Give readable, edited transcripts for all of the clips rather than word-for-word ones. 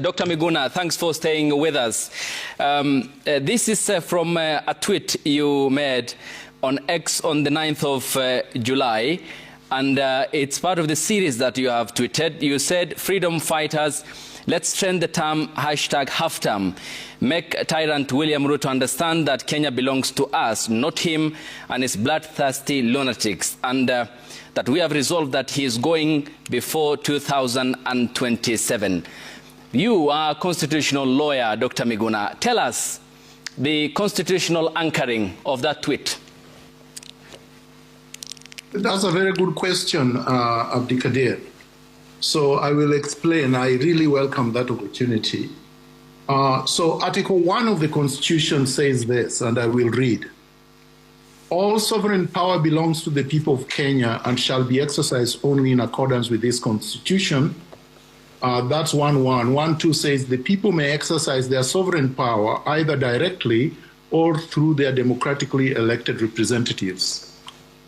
Dr. Miguna, thanks for staying with us. This is from a tweet you made on X on the 9th of July, and it's part of the series that you have tweeted. You said, freedom fighters, let's trend the term #halfterm. Make tyrant William Ruto understand that Kenya belongs to us, not him and his bloodthirsty lunatics, and that we have resolved that he is going before 2027. You are a constitutional lawyer, Dr. Miguna. Tell us the constitutional anchoring of that tweet. That's a very good question, Abdikadir. So I will explain. I really welcome that opportunity. So Article 1 of the Constitution says this, and I will read. All sovereign power belongs to the people of Kenya and shall be exercised only in accordance with this Constitution. That's 1.1. 1.2 says the people may exercise their sovereign power either directly or through their democratically elected representatives.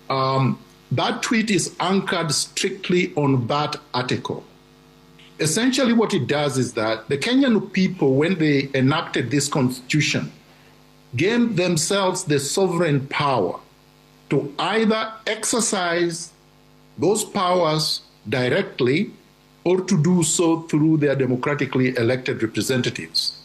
That tweet is anchored strictly on that article. Essentially what it does is that the Kenyan people, when they enacted this constitution, gave themselves the sovereign power to either exercise those powers directly or to do so through their democratically elected representatives.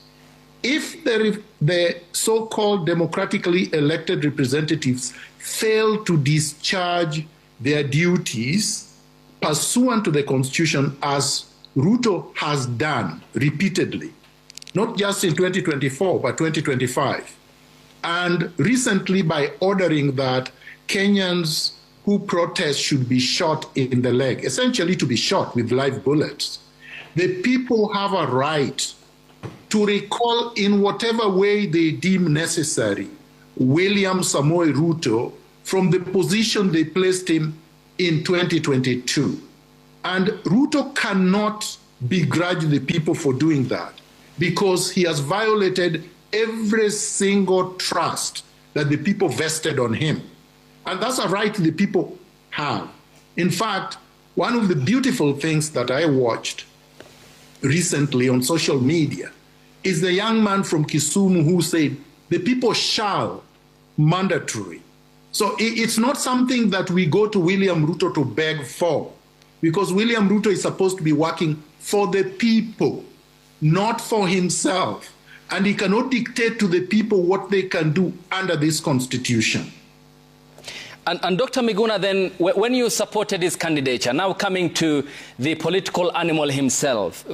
If the so-called democratically elected representatives fail to discharge their duties pursuant to the Constitution, as Ruto has done repeatedly, not just in 2024, but 2025, and recently by ordering that Kenyans who protest should be shot in the leg, essentially to be shot with live bullets. The people have a right to recall in whatever way they deem necessary William Samoei Ruto from the position they placed him in 2022. And Ruto cannot begrudge the people for doing that because he has violated every single trust that the people vested on him. And that's a right the people have. In fact, one of the beautiful things that I watched recently on social media is the young man from Kisumu who said, the people shall, mandatory. So it's not something that we go to William Ruto to beg for, because William Ruto is supposed to be working for the people, not for himself. And he cannot dictate to the people what they can do under this constitution. And Dr. Miguna, then, when you supported his candidature, now coming to the political animal himself,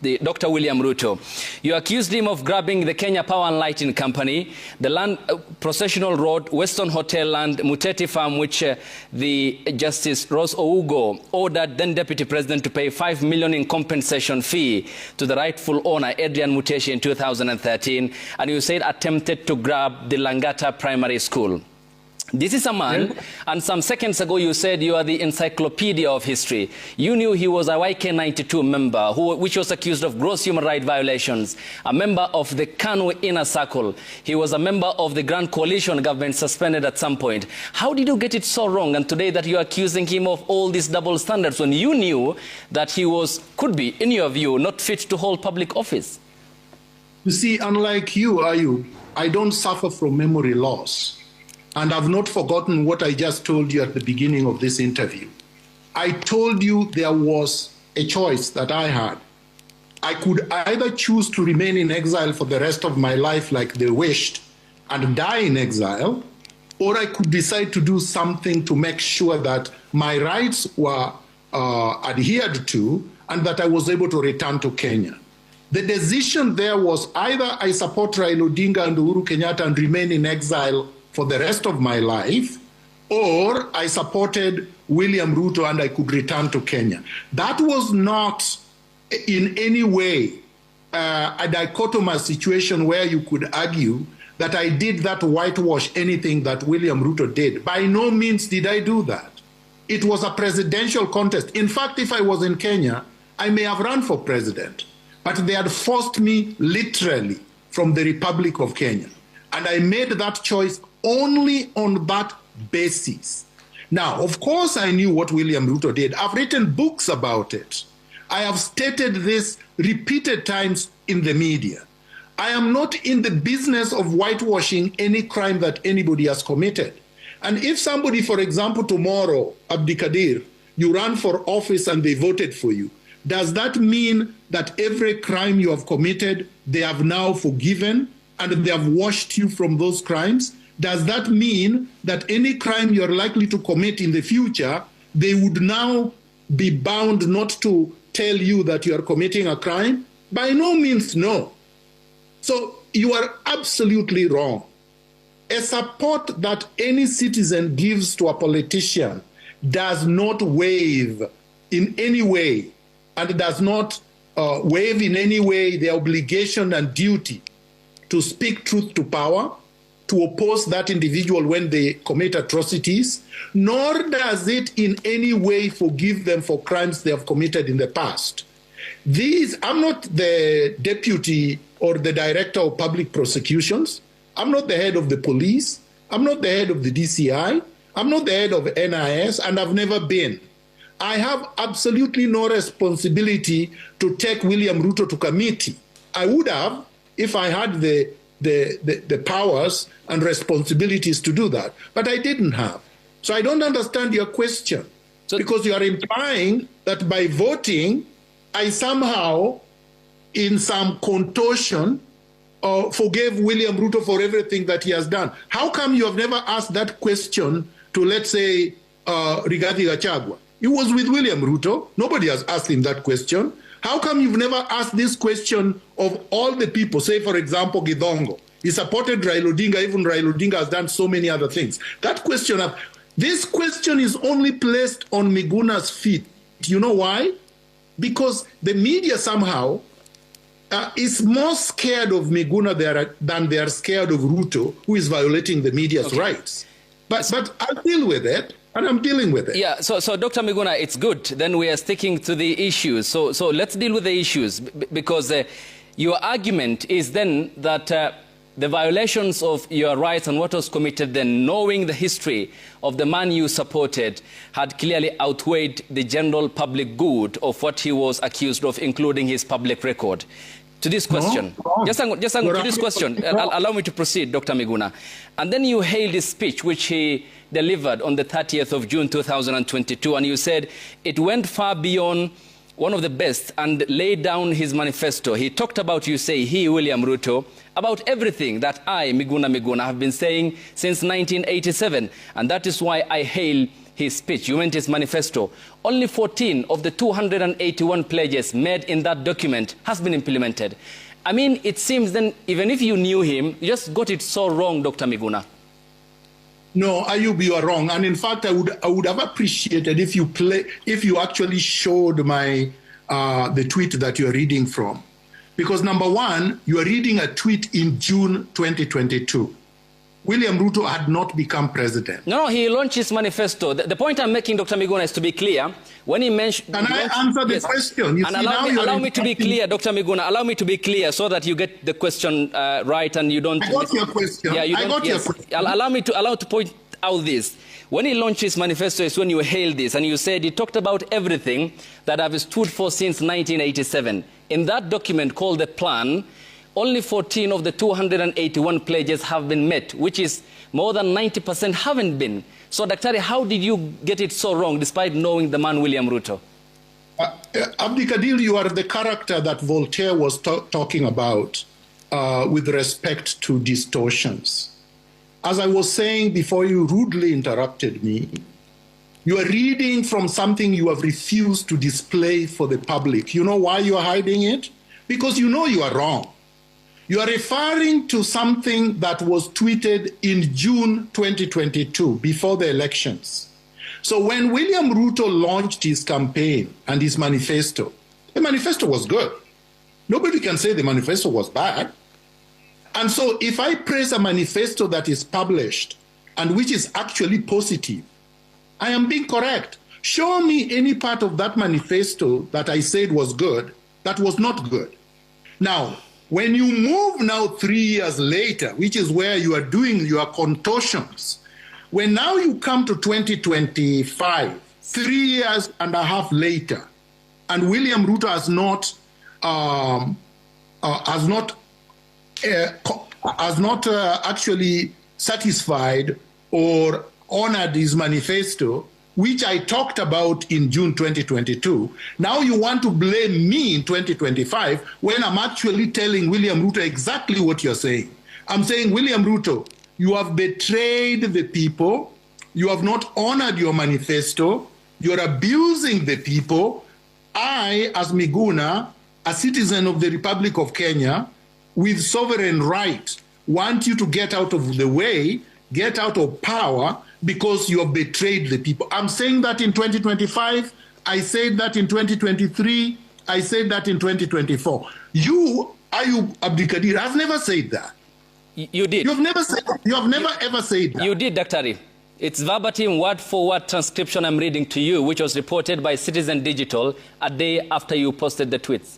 Dr. William Ruto, you accused him of grabbing the Kenya Power and Lighting Company, the land, Processional Road, Western Hotel Land, Muteti Farm, which the Justice Rose Ougo ordered then Deputy President to pay $5 million in compensation fee to the rightful owner, Adrian Muteshi, in 2013, and you said attempted to grab the Langata Primary School. This is a man, and some seconds ago you said you are the encyclopedia of history. You knew he was a YK92 member which was accused of gross human rights violations, a member of the KANU inner circle. He was a member of the Grand Coalition government suspended at some point. How did you get it so wrong, and today that you are accusing him of all these double standards when you knew that he could be, in your view, not fit to hold public office? You see, unlike you, Ayub, I don't suffer from memory loss. And I've not forgotten what I just told you at the beginning of this interview. I told you there was a choice that I had. I could either choose to remain in exile for the rest of my life like they wished and die in exile, or I could decide to do something to make sure that my rights were adhered to and that I was able to return to Kenya. The decision there was either I support Raila Odinga and Uhuru Kenyatta and remain in exile for the rest of my life, or I supported William Ruto and I could return to Kenya. That was not in any way a dichotomous situation where you could argue that I did that whitewash anything that William Ruto did. By no means did I do that. It was a presidential contest. In fact, if I was in Kenya, I may have run for president, but they had forced me literally from the Republic of Kenya. And I made that choice only on that basis. Now, of course, I knew what William Ruto did. I've written books about it. I have stated this repeated times in the media. I am not in the business of whitewashing any crime that anybody has committed. And if somebody, for example, tomorrow, Abdikadir, you run for office and they voted for you, does that mean that every crime you have committed, they have now forgiven and they have washed you from those crimes? Does that mean that any crime you're likely to commit in the future, they would now be bound not to tell you that you are committing a crime? By no means, no. So you are absolutely wrong. A support that any citizen gives to a politician does not waive in any way, and does not waive in any way the obligation and duty to speak truth to power, to oppose that individual when they commit atrocities, nor does it in any way forgive them for crimes they have committed in the past. I'm not the deputy or the director of public prosecutions. I'm not the head of the police. I'm not the head of the DCI. I'm not the head of NIS, and I've never been. I have absolutely no responsibility to take William Ruto to committee. I would have if I had the powers and responsibilities to do that, but I didn't have. So I don't understand your question, because you are implying that by voting, I somehow, in some contortion, forgave William Ruto for everything that he has done. How come you have never asked that question to, let's say, Rigathi Gachagua? He was with William Ruto. Nobody has asked him that question. How come you've never asked this question of all the people? Say, for example, Githongo. He supported Raila Odinga. Even Raila Odinga has done so many other things. That question, this question is only placed on Miguna's feet. You know why? Because the media somehow is more scared of Miguna than they are scared of Ruto, who is violating the media's rights. But I'll deal with it, and I'm dealing with it. Yeah, so Dr. Miguna, it's good. Then we are sticking to the issues. So let's deal with the issues, because your argument is then that the violations of your rights and what was committed then, knowing the history of the man you supported, had clearly outweighed the general public good of what he was accused of, including his public record. To this question, to this question, allow me to proceed, Dr. Miguna. And then you hailed his speech, which he delivered on the 30th of June 2022, and you said it went far beyond one of the best and laid down his manifesto. He talked about, you say, he, William Ruto, about everything that I, Miguna, have been saying since 1987. And that is why I hail his speech. You meant his manifesto. Only 14 of the 281 pledges made in that document has been implemented. I mean, it seems then, even if you knew him, you just got it so wrong, Dr. Miguna. No, Ayub, you are wrong. And in fact, I would have appreciated if you actually showed my the tweet that you are reading from. Because number one, you are reading a tweet in June 2022. William Ruto had not become president. No, he launched his manifesto. The point I'm making, Dr. Miguna, is to be clear. When he mentioned... Can I answer the question? And allow me to be clear, Dr. Miguna. Allow me to be clear so that you get the question right and you don't... I got your question. Yeah, you don't, I got your question. Allow me to point out this. When he launched his manifesto is when you hailed this and you said he talked about everything that I've stood for since 1987. In that document called the plan, only 14 of the 281 pledges have been met, which is more than 90% haven't been. So, Daktari, how did you get it so wrong despite knowing the man William Ruto? Abdikadir, you are the character that Voltaire was talking about with respect to distortions. As I was saying before you rudely interrupted me, you are reading from something you have refused to display for the public. You know why you are hiding it? Because you know you are wrong. You are referring to something that was tweeted in June 2022, before the elections. So when William Ruto launched his campaign and his manifesto, the manifesto was good. Nobody can say the manifesto was bad. And so if I praise a manifesto that is published and which is actually positive, I am being correct. Show me any part of that manifesto that I said was good that was not good. Now, when you move now 3 years later, which is where you are doing your contortions, when now you come to 2025, 3 years and a half later, and William Ruto has not has not actually satisfied or honored his manifesto, which I talked about in June 2022. Now you want to blame me in 2025 when I'm actually telling William Ruto exactly what you're saying. I'm saying, William Ruto, you have betrayed the people. You have not honored your manifesto. You're abusing the people. I, as Miguna, a citizen of the Republic of Kenya, with sovereign right, want you to get out of the way, get out of power, because you have betrayed the people. I'm saying that in 2025. I said that in 2023. I said that in 2024. You, Ayub Abdikadir, have never said that. You did. You've never said. You have never ever said that. You did, Dr. Ari. It's verbatim, word-for-word transcription I'm reading to you, which was reported by Citizen Digital a day after you posted the tweets.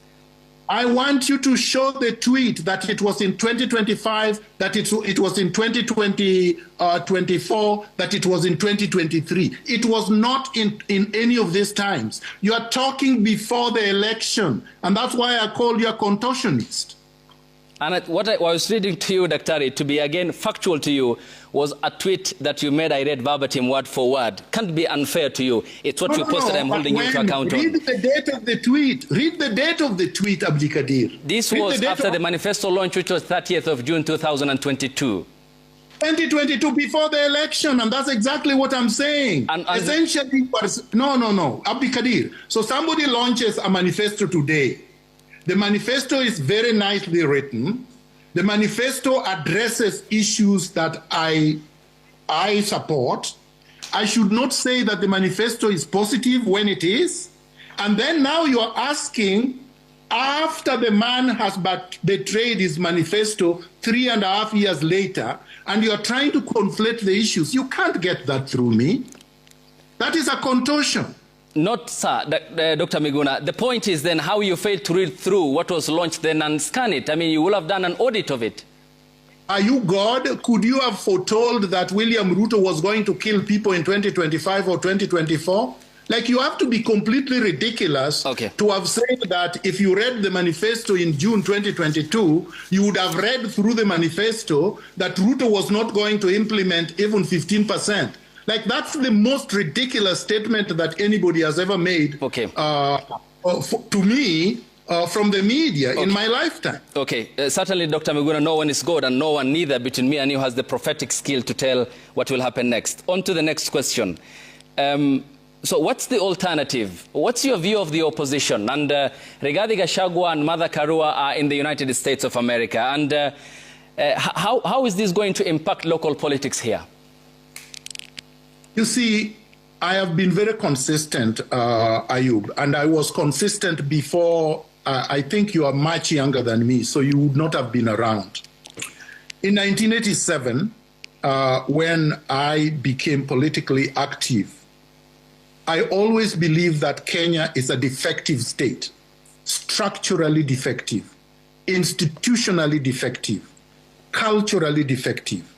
I want you to show the tweet that it was in 2025, that it was in 2024, that it was in 2023. It was not in any of these times. You are talking before the election, and that's why I called you a contortionist. And what I was reading to you, Dr. Ari, to be again factual to you, was a tweet that you made. I read verbatim, word for word. Can't be unfair to you. It's what you posted. I'm holding you to account on. Read the date of the tweet. Read the date of the tweet, Abdikadir. This was after the manifesto launch, which was 30th of June 2022. 2022, before the election, and that's exactly what I'm saying. And essentially, no, Abdikadir. So somebody launches a manifesto today. The manifesto is very nicely written. The manifesto addresses issues that I support. I should not say that the manifesto is positive when it is. And then now you are asking, after the man has betrayed his manifesto 3.5 years later, and you are trying to conflate the issues. You can't get that through me. That is a contortion. Not, sir, Dr. Miguna. The point is then how you failed to read through what was launched then and scan it. I mean, you will have done an audit of it. Are you God? Could you have foretold that William Ruto was going to kill people in 2025 or 2024? Like, you have to be completely ridiculous to have said that if you read the manifesto in June 2022, you would have read through the manifesto that Ruto was not going to implement even 15%. Like, that's the most ridiculous statement that anybody has ever made to me from the media in my lifetime. Certainly, Dr. Miguna, no one is God, and no one neither between me and you has the prophetic skill to tell what will happen next. On to the next question. So what's the alternative? What's your view of the opposition? And Rigathi Gachagua and Martha Karua are in the United States of America. And how is this going to impact local politics here? You see, I have been very consistent, Ayub, and I was consistent before. I think you are much younger than me, so you would not have been around. In 1987, when I became politically active, I always believed that Kenya is a defective state, structurally defective, institutionally defective, culturally defective.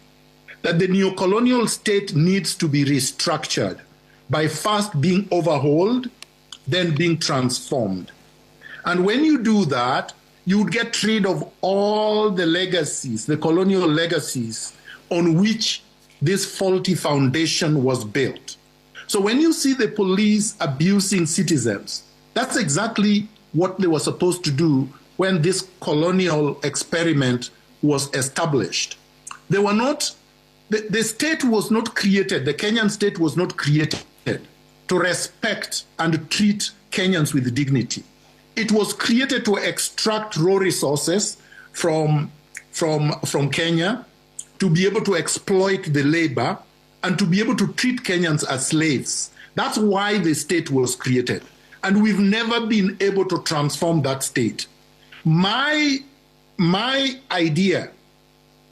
That the neocolonial state needs to be restructured by first being overhauled, then being transformed. And when you do that, you would get rid of all the legacies, the colonial legacies on which this faulty foundation was built. So when you see the police abusing citizens, that's exactly what they were supposed to do when this colonial experiment was established. They were not. The state was not created, the Kenyan state was not created to respect and treat Kenyans with dignity. It was created to extract raw resources from Kenya, to be able to exploit the labor, and to be able to treat Kenyans as slaves. That's why the state was created. And we've never been able to transform that state. My idea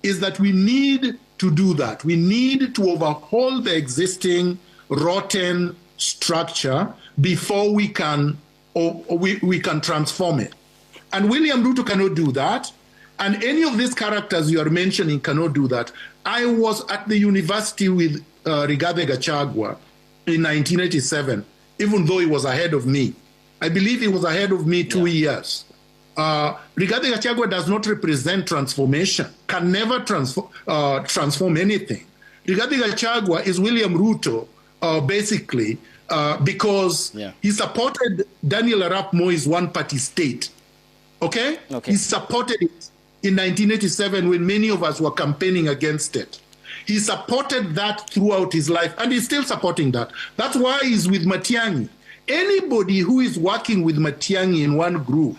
is that we need to do that. We need to overhaul the existing rotten structure before we can transform it. And William Ruto cannot do that. And any of these characters you are mentioning cannot do that. I was at the university with Rigathi Gachagua in 1987, even though he was ahead of me. I believe he was ahead of me 2 years. Rigathi Gachagua does not represent transformation, can never transform anything. Rigathi Gachagua is William Ruto, basically, because he supported Daniel Arap Moi's one-party state. Okay? He supported it in 1987 when many of us were campaigning against it. He supported that throughout his life, and he's still supporting that. That's why he's with Matiang'i. Anybody who is working with Matiang'i in one group,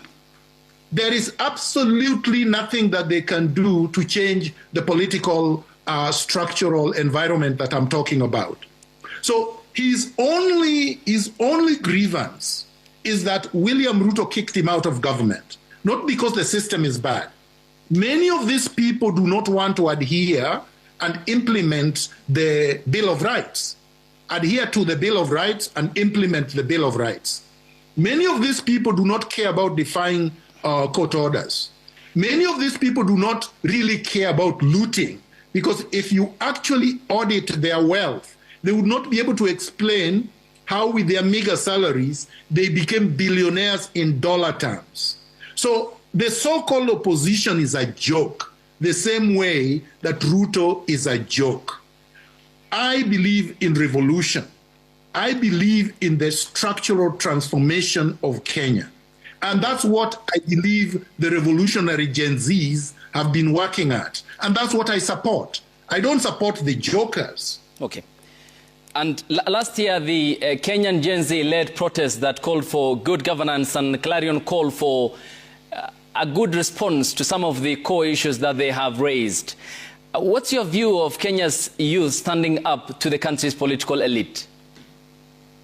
there is absolutely nothing that they can do to change the political structural environment that I'm talking about. So his only grievance is that William Ruto kicked him out of government, not because the system is bad. Many of these people do not want to adhere and implement the Bill of Rights, adhere to the Bill of Rights and implement the Bill of Rights. Many of these people do not care about defying court orders. Many of these people do not really care about looting, because if you actually audit their wealth, they would not be able to explain how with their meager salaries, they became billionaires in dollar terms. So the so-called opposition is a joke, the same way that Ruto is a joke. I believe in revolution. I believe in the structural transformation of Kenya. And that's what I believe the revolutionary Gen Zs have been working at. And that's what I support. I don't support the jokers. Okay. And last year, the Kenyan Gen Z led protests that called for good governance and clarion call for a good response to some of the core issues that they have raised. What's your view of Kenya's youth standing up to the country's political elite?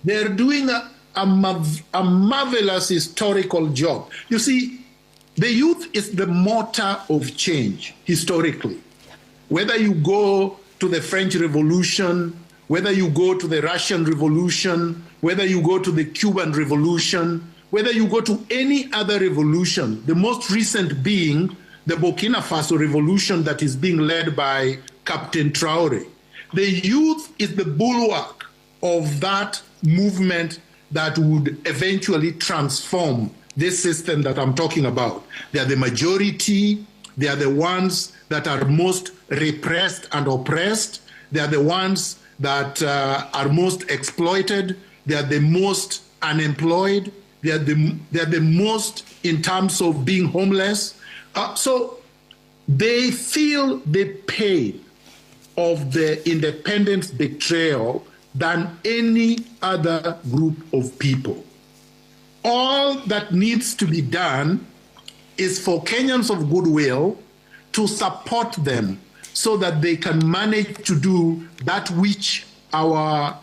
They're doing a marvelous historical job. You see, the youth is the motor of change historically. Whether you go to the French Revolution, whether you go to the Russian Revolution, whether you go to the Cuban Revolution, whether you go to any other revolution, the most recent being the Burkina Faso revolution that is being led by Captain Traore. The youth is the bulwark of that movement that would eventually transform this system that I'm talking about. They are the majority. They are the ones that are most repressed and oppressed. They are the ones that are most exploited. They are the most unemployed. They are the most in terms of being homeless. So they feel the pain of the independence betrayal than any other group of people. All that needs to be done is for Kenyans of goodwill to support them so that they can manage to do that which our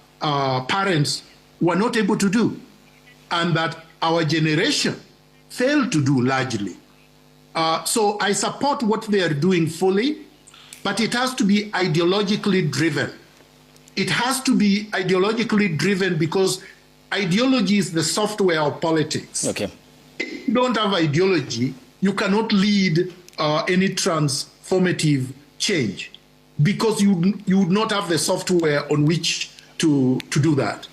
parents were not able to do, and that our generation failed to do largely. So I support what they are doing fully, but it has to be ideologically driven. It has to be ideologically driven because ideology is the software of politics. Okay. If you don't have ideology, you cannot lead any transformative change because you would not have the software on which to do that.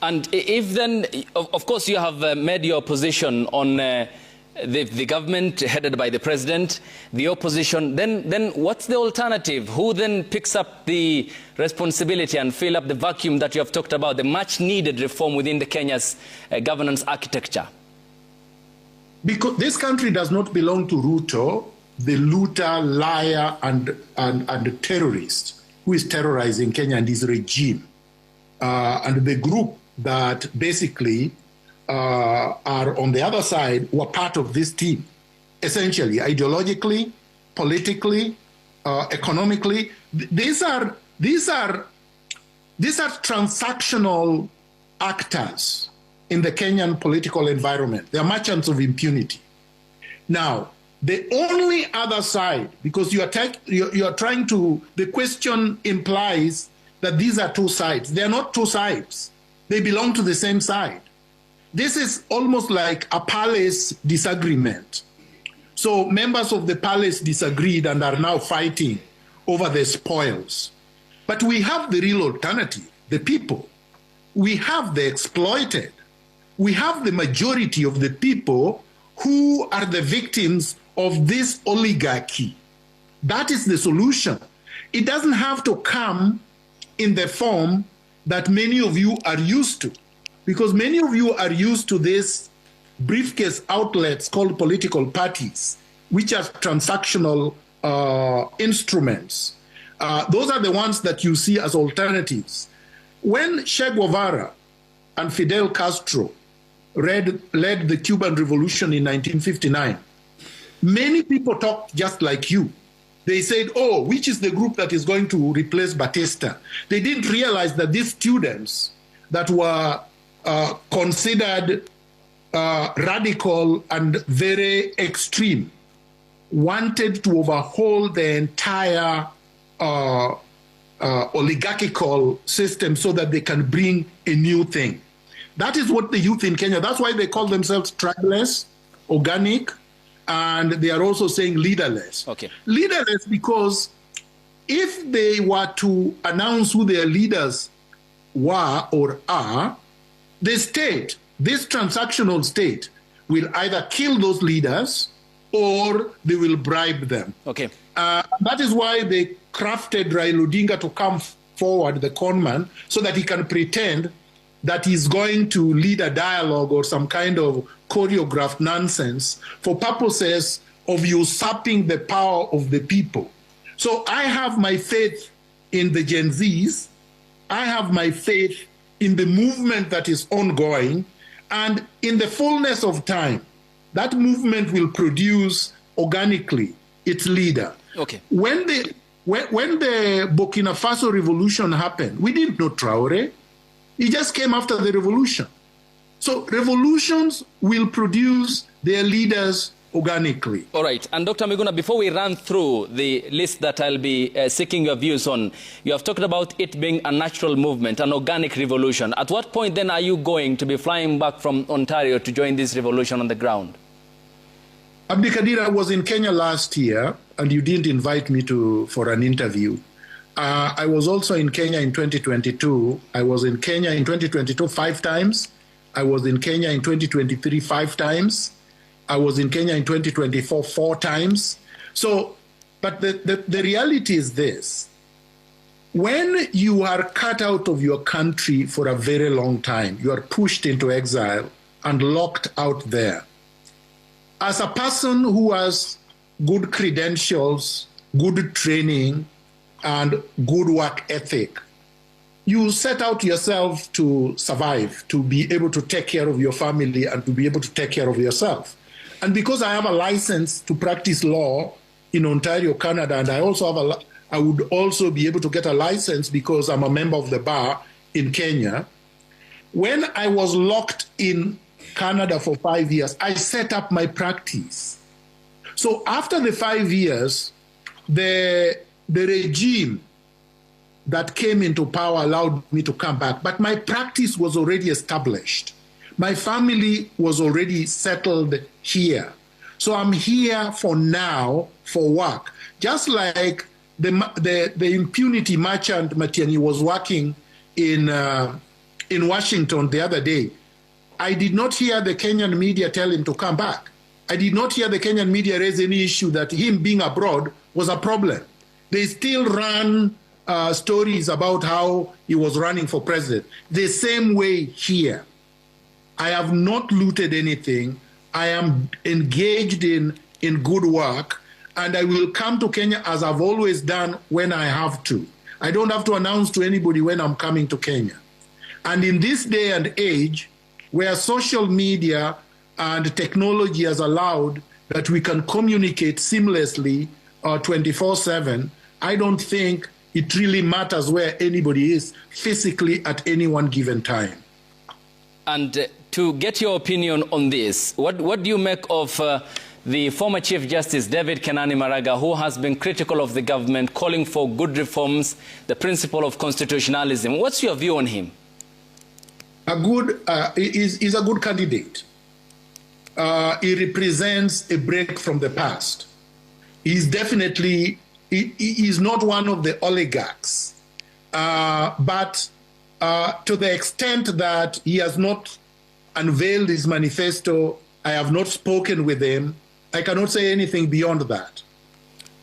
And if then, of course, you have made your position on the government headed by the president, the opposition, then what's the alternative? Who then picks up the responsibility and fill up the vacuum that you have talked about, the much needed reform within the Kenya's governance architecture? Because this country does not belong to Ruto, the looter, liar, and the terrorist who is terrorizing Kenya and his regime. And the group that basically are on the other side were part of this team, essentially, ideologically, politically, economically. These are transactional actors in the Kenyan political environment. They are merchants of impunity. Now, the only other side, because you are trying to, the question implies that these are two sides. They are not two sides. They belong to the same side. This is almost like a palace disagreement. So members of the palace disagreed and are now fighting over the spoils. But we have the real alternative, the people. We have the exploited. We have the majority of the people who are the victims of this oligarchy. That is the solution. It doesn't have to come in the form that many of you are used to, because many of you are used to this briefcase outlets called political parties, which are transactional instruments. Those are the ones that you see as alternatives. When Che Guevara and Fidel Castro led the Cuban Revolution in 1959, many people talked just like you. They said, oh, which is the group that is going to replace Batista? They didn't realize that these students that were considered radical and very extreme wanted to overhaul the entire oligarchical system so that they can bring a new thing. That is what the youth in Kenya, that's why they call themselves tribeless, organic, and they are also saying leaderless. Okay. Leaderless because if they were to announce who their leaders were or are, the state, this transactional state, will either kill those leaders or they will bribe them. Okay. That is why they crafted Raila Odinga to come forward, the conman, so that he can pretend that he's going to lead a dialogue or some kind of choreographed nonsense for purposes of usurping the power of the people. So I have my faith in the Gen Zs. I have my faith in the movement that is ongoing. And in the fullness of time, that movement will produce organically its leader. Okay. When the Burkina Faso revolution happened, we didn't know Traore. He just came after the revolution. So revolutions will produce their leaders organically. All right. And Dr. Miguna, before we run through the list that I'll be seeking your views on, you have talked about it being a natural movement, an organic revolution. At what point then are you going to be flying back from Ontario to join this revolution on the ground? Abdikadir, I was in Kenya last year, and you didn't invite me for an interview. I was also in Kenya in 2022. I was in Kenya in 2022 5 times. I was in Kenya in 2023 5 times. I was in Kenya in 2024 4 times. So, but the reality is this. When you are cut out of your country for a very long time, you are pushed into exile and locked out there. As a person who has good credentials, good training, and good work ethic, you set out yourself to survive, to be able to take care of your family and to be able to take care of yourself. And because I have a license to practice law in Ontario, Canada, and I would also be able to get a license because I'm a member of the bar in Kenya. When I was locked in Canada for 5 years, I set up my practice. So after the 5 years, the regime that came into power allowed me to come back, but my practice was already established. My family was already settled here. So I'm here for now for work. Just like the impunity merchant Matiani was working in Washington the other day. I did not hear the Kenyan media tell him to come back. I did not hear the Kenyan media raise any issue that him being abroad was a problem. They still ran stories about how he was running for president. The same way here. I have not looted anything. I am engaged in good work, and I will come to Kenya as I've always done when I have to. I don't have to announce to anybody when I'm coming to Kenya. And in this day and age, where social media and technology has allowed that we can communicate seamlessly 24/7, I don't think it really matters where anybody is physically at any one given time. And to get your opinion on this, what do you make of the former Chief Justice David Kenani Maraga, who has been critical of the government, calling for good reforms, the principle of constitutionalism? What's your view on him? He's a good candidate. He represents a break from the past. He's definitely, he's not one of the oligarchs. But to the extent that he has not unveiled his manifesto I have not spoken with him. I cannot say anything beyond that.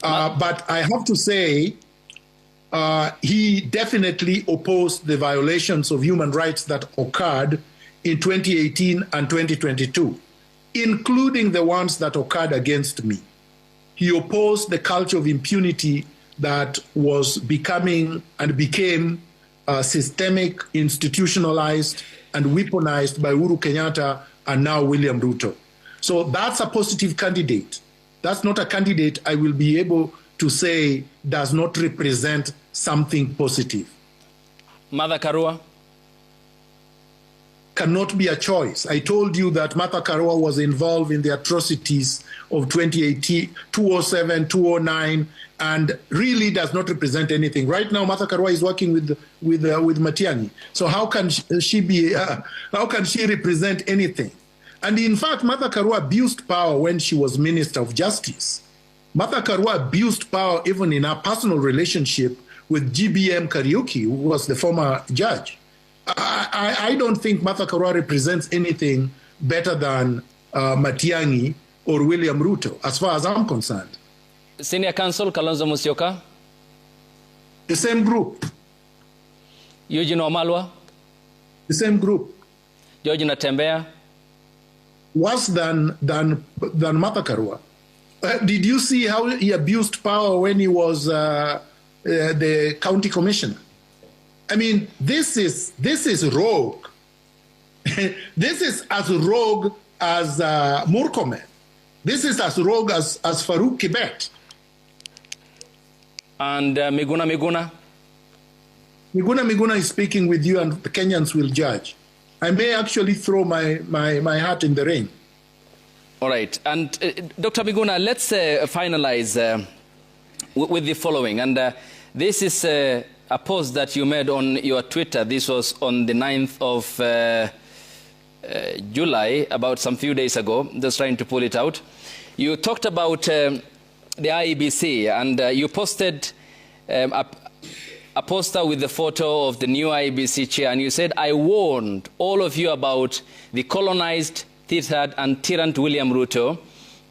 But I have to say, he definitely opposed the violations of human rights that occurred in 2018 and 2022, including the ones that occurred against me. He opposed the culture of impunity that was becoming and became systemic, institutionalized, and weaponized by Uhuru Kenyatta and now William Ruto. So that's a positive candidate. That's not a candidate I will be able to say does not represent something positive. Martha Karua? Cannot be a choice. I told you that Martha Karua was involved in the atrocities of 2018, 2007, 2009, and really does not represent anything. Right now, Martha Karua is working with Matiang'i. So how can she be? How can she represent anything? And in fact, Martha Karua abused power when she was Minister of Justice. Martha Karua abused power even in her personal relationship with GBM Kariuki, who was the former judge. I don't think Martha Karua represents anything better than Matiang'i or William Ruto, as far as I'm concerned. Senior Counsel Kalonzo Musyoka? The same group. Eugene Wamalwa? The same group. George Natembeya? Worse than Martha Karua. Did you see how he abused power when he was the county commissioner? I mean, this is rogue. This is as rogue as Murkomen. This is as rogue as Farouk Kibet. And Miguna? Miguna is speaking with you, and the Kenyans will judge. I may actually throw my hat in the ring. All right. And Dr. Miguna, let's finalize with the following. And this is a post that you made on your Twitter. This was on the 9th of July, about some few days ago. Just trying to pull it out. You talked about the IEBC, and you posted a poster with the photo of the new IEBC chair, and you said, I warned all of you about the colonized, tethered, and tyrant William Ruto,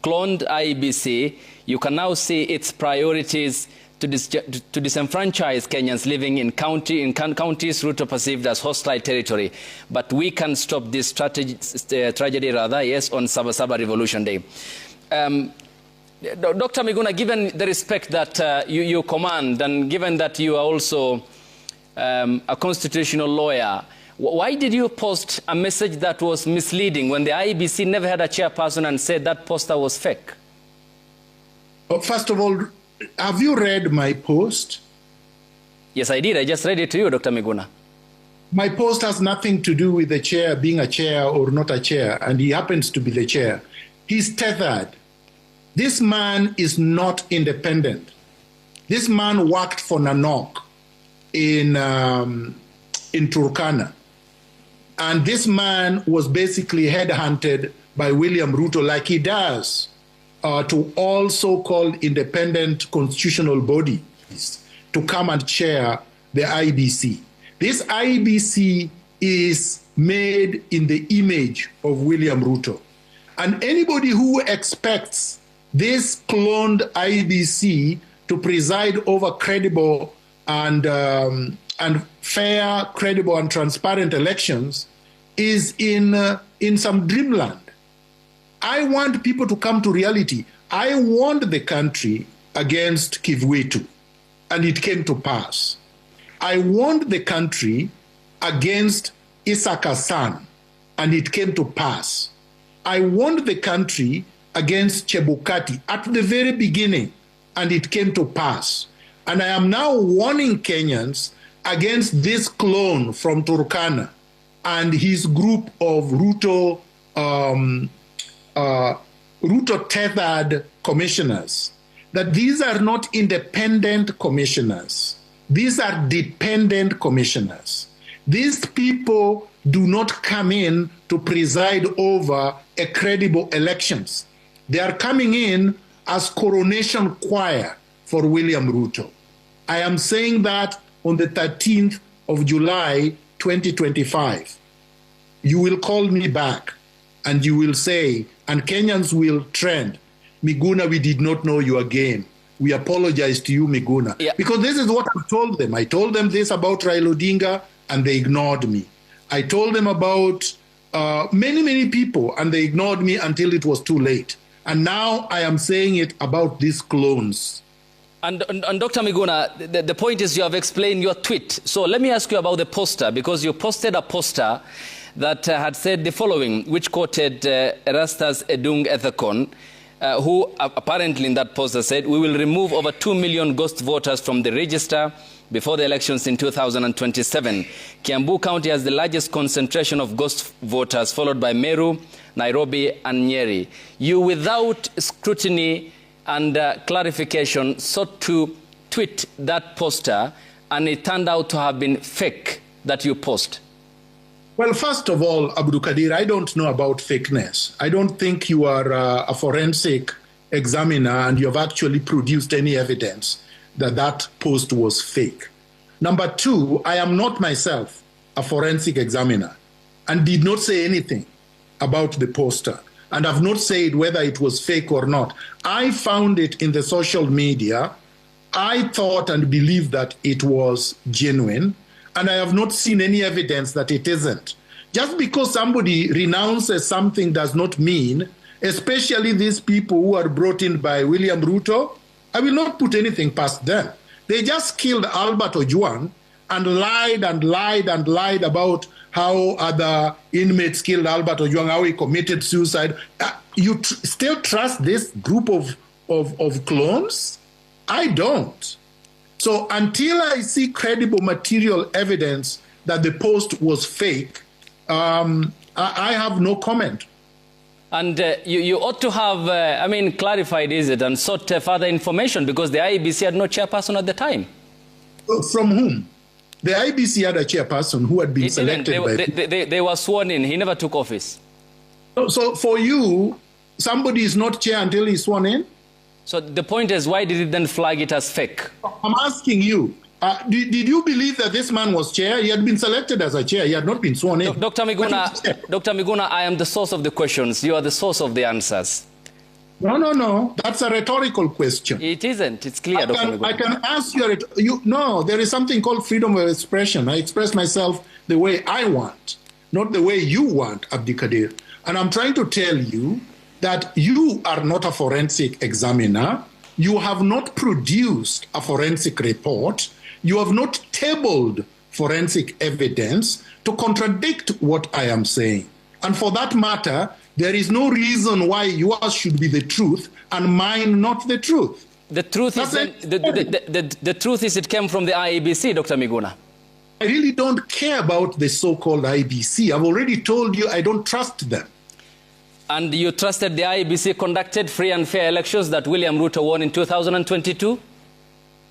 cloned IEBC. You can now see its priorities to disenfranchise Kenyans living in counties Ruto perceived as hostile territory. But we can stop this tragedy, yes, on Sabasaba Revolution Day. Dr. Miguna, given the respect that you command, and given that you are also a constitutional lawyer, why did you post a message that was misleading when the IEBC never had a chairperson and said that poster was fake? Well, first of all, have you read my post? Yes, I did. I just read it to you, Dr. Miguna. My post has nothing to do with the chair being a chair or not a chair, and he happens to be the chair. He's tethered. This man is not independent. This man worked for Nanok in Turkana. And this man was basically headhunted by William Ruto, like he does to all so-called independent constitutional bodies, to come and chair the IEBC. This IEBC is made in the image of William Ruto. And anybody who expects this cloned IEBC to preside over credible and fair, credible, and transparent elections is in some dreamland. I want people to come to reality. I warned the country against Kivuitu, and it came to pass. I warned the country against Isaac Hassan, and it came to pass. I warned the country against Chebukati at the very beginning, and it came to pass. And I am now warning Kenyans against this clone from Turkana and his group of Ruto-tethered commissioners, that these are not independent commissioners. These are dependent commissioners. These people do not come in to preside over a credible elections. They are coming in as coronation choir for William Ruto. I am saying that on the 13th of July, 2025. You will call me back and you will say and Kenyans will trend, Miguna, we did not know your game. We apologize to you, Miguna. Yeah. Because this is what I told them. I told them this about Raila Odinga, and they ignored me. I told them about many people, and they ignored me until it was too late. And now I am saying it about these clones. And Dr. Miguna, the point is you have explained your tweet. So let me ask you about the poster, because you posted a poster that had said the following, which quoted Erastus Edung Ethekon, who apparently in that poster said, "We will remove over 2 million ghost voters from the register before the elections in 2027. Kiambu County has the largest concentration of ghost voters, followed by Meru, Nairobi, and Nyeri." You, without scrutiny and clarification, sought to tweet that poster, and it turned out to have been fake that you post. Well, first of all, Abdul Kadir, I don't know about fakeness. I don't think you are a forensic examiner and you have actually produced any evidence that that post was fake. Number two, I am not myself a forensic examiner and did not say anything about the poster and have not said whether it was fake or not. I found it in the social media. I thought and believed that it was genuine, and I have not seen any evidence that it isn't. Just because somebody renounces something does not mean, especially these people who are brought in by William Ruto, I will not put anything past them. They just killed Albert Ojwang and lied and lied and lied about how other inmates killed Albert Ojwang, how he committed suicide. You still trust this group of clones? I don't. So until I see credible material evidence that the post was fake, I have no comment. And you ought to have, clarified, is it, and sought further information, because the IEBC had no chairperson at the time. From whom? The IEBC had a chairperson who had been selected by... They were sworn in. He never took office. So for you, somebody is not chair until he's sworn in? So the point is, why did it then flag it as fake? I'm asking you, did you believe that this man was chair? He had been selected as a chair. He had not been sworn in. Dr. Miguna, I am the source of the questions. You are the source of the answers. No. That's a rhetorical question. It isn't. It's clear, Dr. Miguna. I can ask you, no, there is something called freedom of expression. I express myself the way I want, not the way you want, Abdikadir. And I'm trying to tell you that you are not a forensic examiner. You have not produced a forensic report. You have not tabled forensic evidence to contradict what I am saying. And for that matter, there is no reason why yours should be the truth and mine not the truth. The truth is the truth is it came from the IEBC, Dr. Miguna. I really don't care about the so-called IEBC. I've already told you I don't trust them. And you trusted the IEBC conducted free and fair elections that William Ruto won in 2022?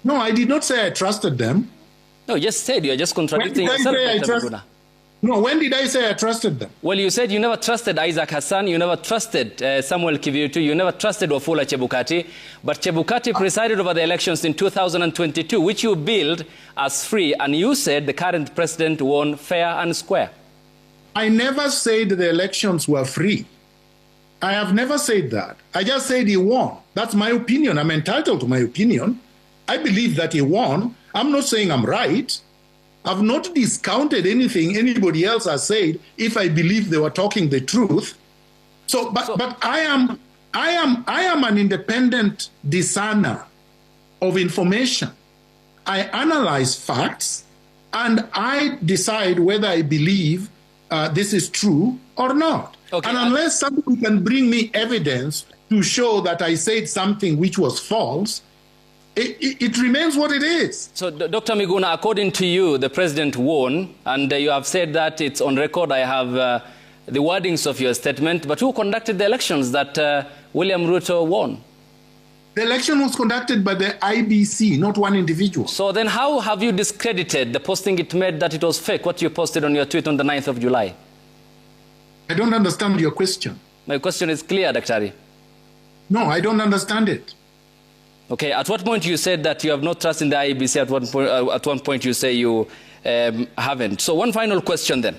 No, I did not say I trusted them. No, you just said you're just contradicting yourself, Dr. Miguna. No, when did I say I trusted them? Well, you said you never trusted Isaac Hassan, you never trusted Samuel Kiviutu, you never trusted Wafula Chebukati, but Chebukati presided over the elections in 2022, which you billed as free, and you said the current president won fair and square. I never said the elections were free. I have never said that. I just said he won. That's my opinion. I'm entitled to my opinion. I believe that he won. I'm not saying I'm right. I've not discounted anything anybody else has said if I believe they were talking the truth. But I am an independent discerner of information. I analyze facts and I decide whether I believe this is true or not. Okay. And unless somebody can bring me evidence to show that I said something which was false, it remains what it is. So, Dr. Miguna, according to you, the president won, and you have said that it's on record. I have the wordings of your statement. But who conducted the elections that William Ruto won? The election was conducted by the IEBC, not one individual. So then how have you discredited the posting it made that it was fake, what you posted on your tweet on the 9th of July? I don't understand your question. My question is clear, Daktari. No, I don't understand it. Okay, at what point you said that you have no trust in the IEBC, at one point you say you haven't. So one final question then.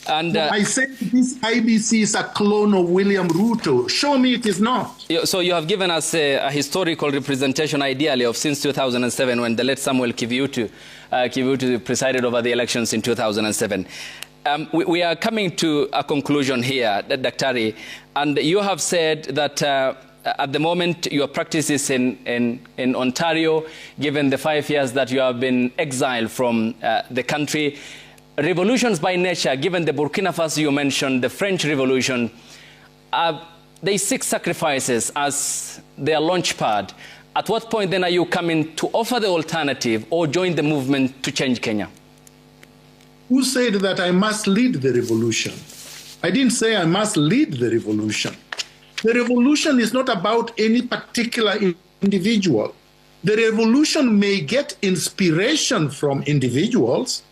And I said this IEBC is a clone of William Ruto. Show me it is not. So you have given us a historical representation, ideally, of since 2007, when the late Samuel Kiviutu presided over the elections in 2007. We are coming to a conclusion here, Daktari, and you have said that at the moment your practice is in Ontario, given the 5 years that you have been exiled from the country. Revolutions by nature, given the Burkina Faso you mentioned, the French Revolution, they seek sacrifices as their launch pad. At what point then are you coming to offer the alternative or join the movement to change Kenya? Who said that I must lead the revolution? I didn't say I must lead the revolution. The revolution is not about any particular individual. The revolution may get inspiration from individuals,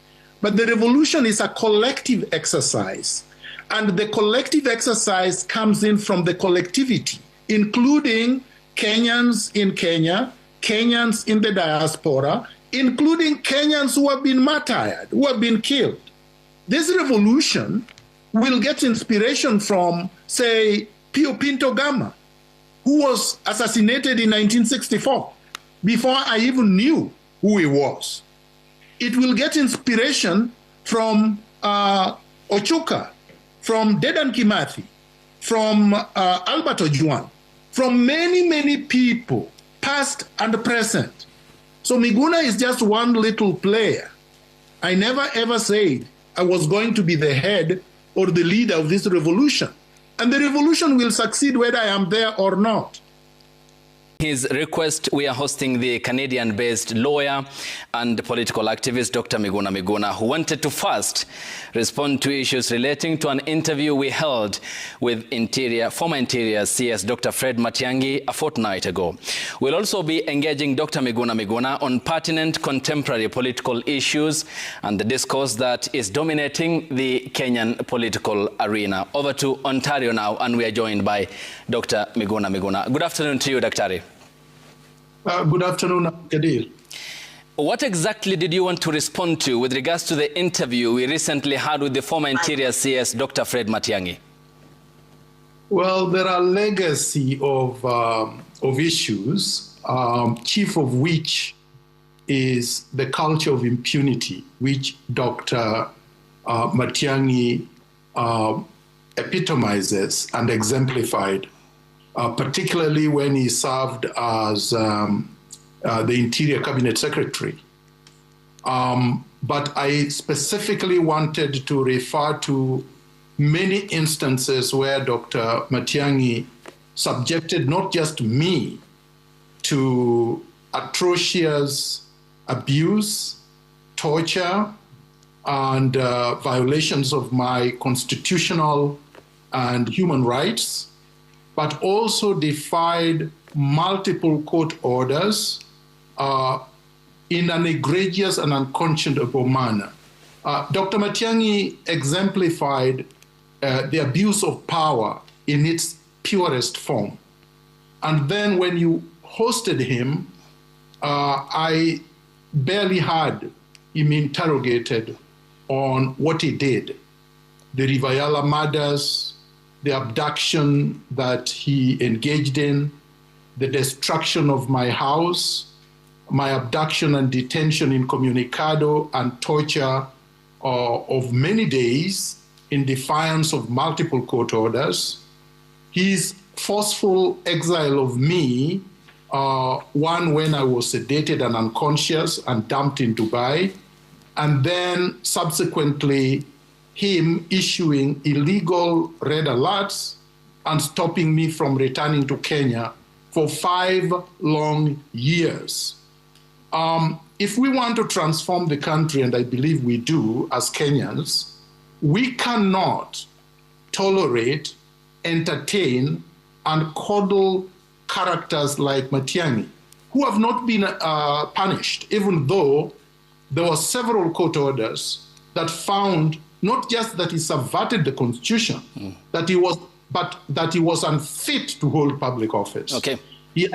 but the revolution is a collective exercise. And the collective exercise comes in from the collectivity, including Kenyans in Kenya, Kenyans in the diaspora, including Kenyans who have been martyred, who have been killed. This revolution will get inspiration from, say, Pio Pinto Gama, who was assassinated in 1964, before I even knew who he was. It will get inspiration from Ochuka, from Dedan Kimathi, from Albert Ojwang, from many, many people, past and present. So Miguna is just one little player. I never ever said I was going to be the head or the leader of this revolution. And the revolution will succeed whether I am there or not. His request, we are hosting the Canadian-based lawyer and political activist, Dr. Miguna, who wanted to first respond to issues relating to an interview we held with former Interior CS Dr. Fred Matiang'i a fortnight ago. We'll also be engaging Dr. Miguna on pertinent contemporary political issues and the discourse that is dominating the Kenyan political arena. Over to Ontario now, and we are joined by Dr. Miguna. Good afternoon to you, Dr. Good afternoon, Kadir. What exactly did you want to respond to with regards to the interview we recently had with the former Interior CS, Dr. Fred Matiang'i? Well, there are legacy of issues, chief of which is the culture of impunity, which Dr. Matiang'i epitomizes and exemplified. Particularly when he served as the Interior Cabinet Secretary. But I specifically wanted to refer to many instances where Dr. Matiang'i subjected not just me to atrocious abuse, torture, and violations of my constitutional and human rights, but also defied multiple court orders in an egregious and unconscionable manner. Dr. Matiang'i exemplified the abuse of power in its purest form. And then when you hosted him, I barely had him interrogated on what he did. The Rivayala murders, the abduction that he engaged in, the destruction of my house, my abduction and detention in Comunicado, and torture of many days in defiance of multiple court orders. His forceful exile of me, one when I was sedated and unconscious and dumped in Dubai, and then subsequently him issuing illegal red alerts and stopping me from returning to Kenya for 5 long years. If we want to transform the country, and I believe we do as Kenyans, we cannot tolerate, entertain, and coddle characters like Matiang'i, who have not been punished, even though there were several court orders that found not just that he subverted the constitution, that he was unfit to hold public office. Okay. He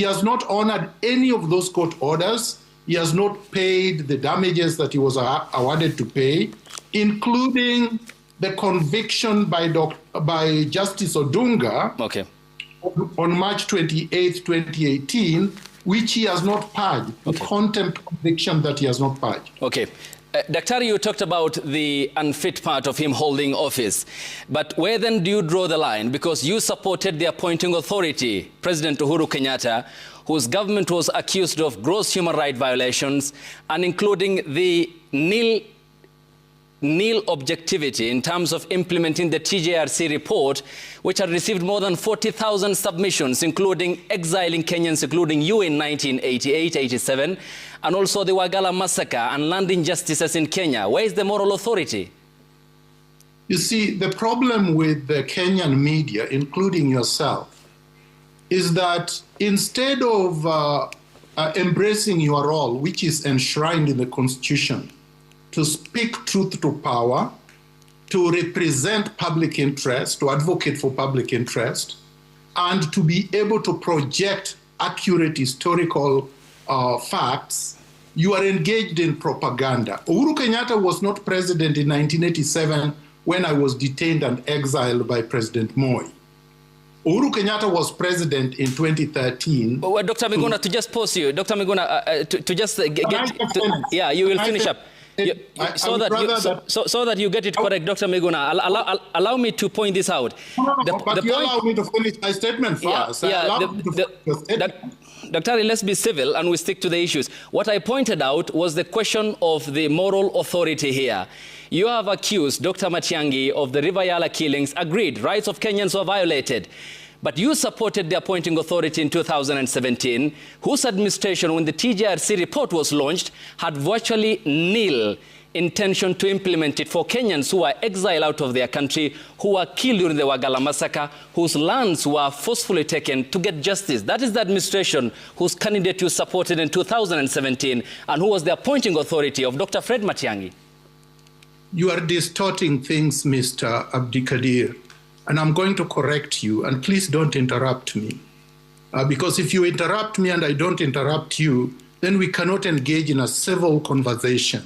has not honored any of those court orders. He has not paid the damages that he was awarded to pay, including the conviction by Justice Odunga on March 28, 2018, which he has not purged, the contempt conviction that he has not purged. Okay. Daktari, you talked about the unfit part of him holding office. But where then do you draw the line? Because you supported the appointing authority, President Uhuru Kenyatta, whose government was accused of gross human rights violations and including the nil objectivity in terms of implementing the TJRC report, which had received more than 40,000 submissions, including exiling Kenyans, including you in 1988-87, and also the Wagala massacre and land injustices in Kenya. Where is the moral authority? You see, the problem with the Kenyan media, including yourself, is that instead of embracing your role, which is enshrined in the Constitution, to speak truth to power, to represent public interest, to advocate for public interest, and to be able to project accurate historical facts, you are engaged in propaganda. Uhuru Kenyatta was not president in 1987 when I was detained and exiled by President Moi. Uhuru Kenyatta was president in 2013. Well, Dr. Miguna, to just pause you, Dr. Miguna, to just yeah, you will finish up. So that you get it correct, Dr. Miguna, allow me to point this out. But you allow me to finish my statement first. Dr. Let's be civil and we stick to the issues. What I pointed out was the question of the moral authority here. You have accused Dr. Matiang'i of the River Yala killings, agreed, rights of Kenyans were violated. But you supported the appointing authority in 2017, whose administration, when the TJRC report was launched, had virtually nil intention to implement it for Kenyans who were exiled out of their country, who were killed during the Wagala massacre, whose lands were forcefully taken to get justice. That is the administration whose candidate you supported in 2017 and who was the appointing authority of Dr. Fred Matiang'i. You are distorting things, Mr. Abdikadir. And I'm going to correct you, and please don't interrupt me. Because if you interrupt me and I don't interrupt you, then we cannot engage in a civil conversation.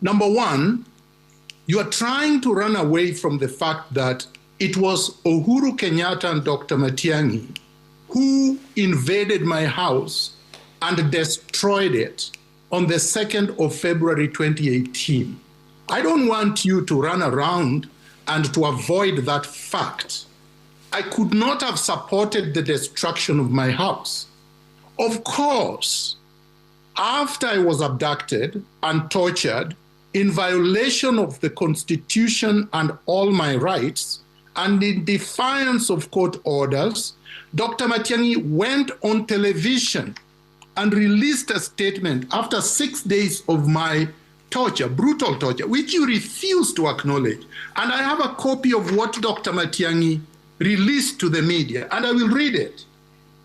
Number one, you are trying to run away from the fact that it was Uhuru Kenyatta and Dr. Matiang'i who invaded my house and destroyed it on the 2nd of February 2018. I don't want you to run around and to avoid that fact. I could not have supported the destruction of my house. Of course, after I was abducted and tortured in violation of the Constitution and all my rights, and in defiance of court orders, Dr. Matiang'i went on television and released a statement after 6 days of my torture, brutal torture, which you refuse to acknowledge. And I have a copy of what Dr. Matiang'i released to the media, and I will read it.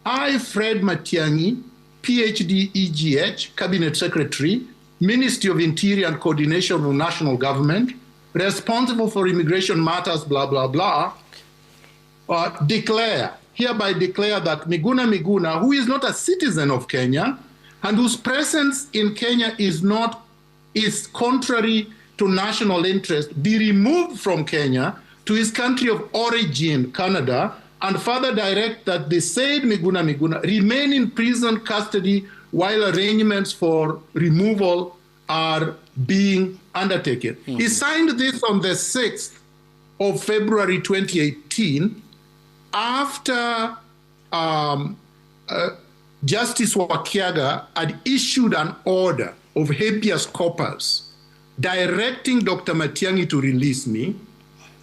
I, Fred Matiang'i, PhD, EGH, Cabinet Secretary, Ministry of Interior and Coordination of National Government, responsible for immigration matters, blah, blah, blah, hereby declare that Miguna, who is not a citizen of Kenya, and whose presence in Kenya is contrary to national interest, be removed from Kenya to his country of origin, Canada, and further direct that the said Miguna remain in prison custody while arrangements for removal are being undertaken. He signed this on the 6th of February 2018 after Justice Wakiaga had issued an order of habeas corpus directing Dr. Matiang'i to release me,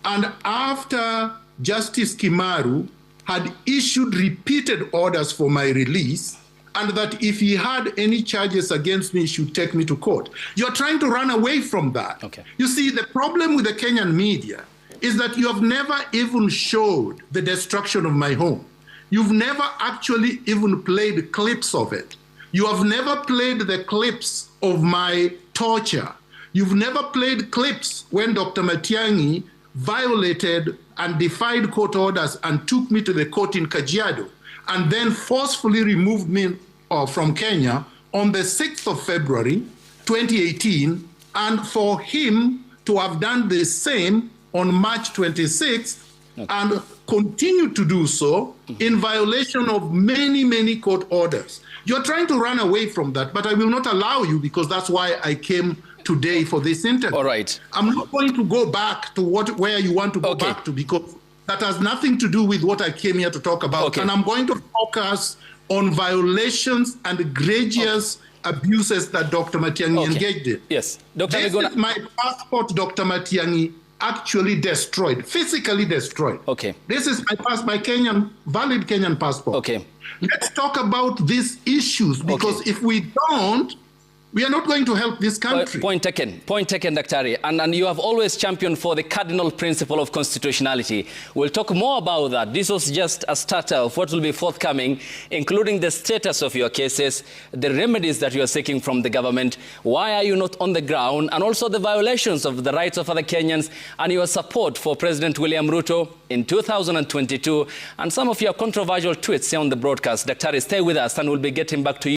and after Justice Kimaru had issued repeated orders for my release, and that if he had any charges against me, he should take me to court. You're trying to run away from that. Okay. You see, the problem with the Kenyan media is that you have never even showed the destruction of my home. You've never actually even played clips of it. You have never played the clips of my torture. You've never played clips when Dr. Matiang'i violated and defied court orders and took me to the court in Kajiado and then forcefully removed me from Kenya on the 6th of February, 2018, and for him to have done the same on March 26th, and continue to do so in violation of many, many court orders. You're trying to run away from that, but I will not allow you, because that's why I came today for this interview. All right. I'm not going to go back to where you want to go back to, because that has nothing to do with what I came here to talk about. And I'm going to focus on violations and egregious abuses that Dr. Matiang'i engaged in. Yes. Dr. This Miguna. is my passport, Dr. Matiang'i actually destroyed, physically destroyed. Okay. This is my Kenyan, valid Kenyan passport. Okay. Let's talk about these issues, because if we don't, we are not going to help this country. Point taken, Daktari. And you have always championed for the cardinal principle of constitutionality. We'll talk more about that. This was just a starter of what will be forthcoming, including the status of your cases, the remedies that you are seeking from the government, why are you not on the ground, and also the violations of the rights of other Kenyans, and your support for President William Ruto in 2022, and some of your controversial tweets here on the broadcast. Daktari, stay with us, and we'll be getting back to you.